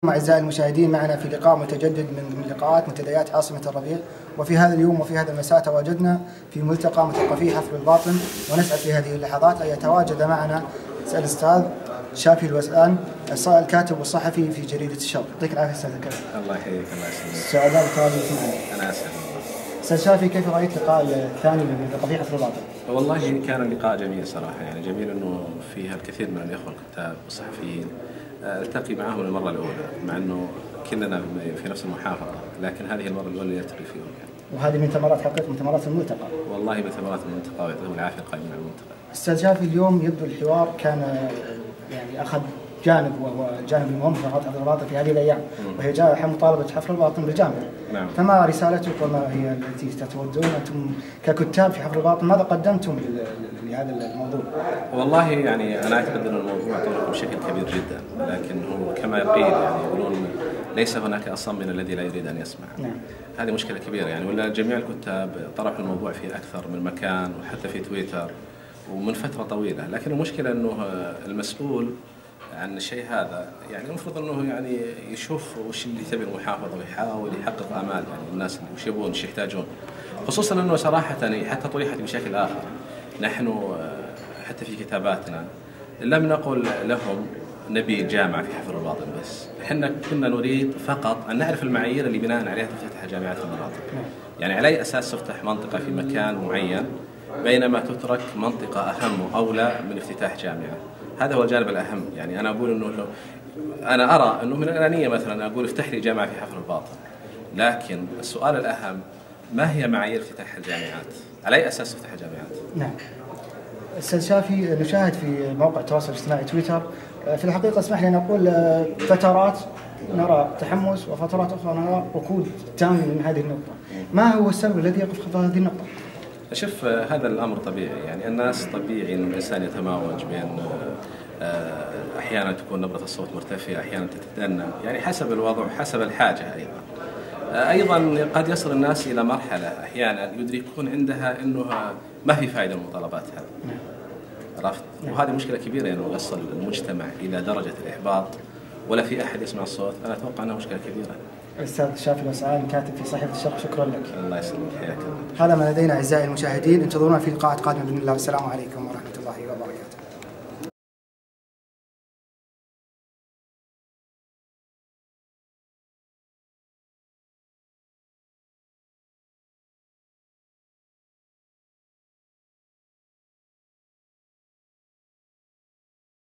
أعزائي المشاهدين، معنا في لقاء متجدد من لقاءات منتديات عاصمة الربيع. وفي هذا اليوم وفي هذا المساء تواجدنا في ملتقى مثقفي حفر الباطن، ونسعد في هذه اللحظات أن يتواجد معنا الأستاذ شافي الوسان، الكاتب والصحفي في جريدة الشرق. يعطيك العافية أستاذ الكاتب. الله يحييك. الله يسلمك. سعداء بتواجدك معنا. أنا أسعد. أستاذ شافي، كيف رأيت اللقاء الثاني من مثقفي حفر الباطن؟ والله كان اللقاء جميل صراحة، يعني جميل أنه فيها الكثير من الإخوة الكتاب والصحفيين التقي معهم المرة الأولى، مع أنه كلنا في نفس المحافظة، لكن هذه المرة الأولى اللي نلتقي فيهم يعني. وهذه من ثمرات حقيقة من ثمرات الملتقى. والله من ثمرات الملتقى، ويعطيهم العافية القائمين على الملتقى. أستاذ شافي، اليوم يبدو الحوار كان يعني أخذ جانب، وهو الجانب المهم في حفر الباطن في هذه الأيام، وهي جائحة مطالبة حفر الباطن بالجامعة. نعم. فما رسالتك وما هي التي تتوجهون أنتم ككتاب في حفر الباطن؟ ماذا قدمتم لهذا الموضوع؟ والله يعني أنا أعتقد أن الموضوع طرق بشكل كبير جدا، لكن هو كما يقيل يعني يقولون ليس هناك أصم من الذي لا يريد أن يسمع. نعم. هذه مشكلة كبيرة يعني، ولا جميع الكتاب طرحوا الموضوع في أكثر من مكان، وحتى في تويتر ومن فترة طويلة، لكن المشكلة أنه المسؤول عن الشيء هذا يعني المفروض أنه يعني يشوف وش اللي تبي المحافظة، ويحاول يحقق آمال يعني الناس اللي وش يبون وش يحتاجون، خصوصا أنه صراحة حتى طرحت بشكل آخر. نحن حتى في كتاباتنا لم نقل لهم نبي جامعة في حفر الباطن بس، احنا كنا نريد فقط أن نعرف المعايير اللي بناء عليها تفتح جامعات المناطق. يعني على أي أساس تفتح منطقة في مكان معين بينما تترك منطقة أهم وأولى من افتتاح جامعة؟ هذا هو الجانب الأهم. يعني أنا أقول أنه أنا أرى أنه من الأنانية مثلا أقول افتح لي جامعة في حفر الباطن، لكن السؤال الأهم ما هي معايير افتتاح الجامعات؟ على أي أساس تفتح الجامعات؟ نعم. أستاذ شافي، نشاهد في موقع التواصل الاجتماعي تويتر في الحقيقة، اسمح لي أن أقول فترات نرى تحمس وفترات أخرى نرى ركود تام من هذه النقطة. ما هو السبب الذي يقف خلف هذه النقطة؟ شوف، هذا الأمر طبيعي، يعني الناس طبيعي أن الإنسان يتماوج بين أحيانا تكون نبرة الصوت مرتفعة، أحيانا تتدنى، يعني حسب الوضع وحسب الحاجة. أيضا قد يصل الناس إلى مرحلة أحيانا يدركون عندها أنه ما في فائدة من المطالبات هذه. عرفت؟ وهذه مشكلة كبيرة، أنه يعني يصل المجتمع إلى درجة الإحباط ولا في أحد يسمع الصوت. أنا أتوقع أنها مشكلة كبيرة. الأستاذ شافي الوسان، كاتب في صحيفة الشرق، شكرا لك. الله يسلمك. حياك الله. هذا ما لدينا أعزائي المشاهدين، انتظرونا في لقاءات قادمة بإذن الله. السلام عليكم.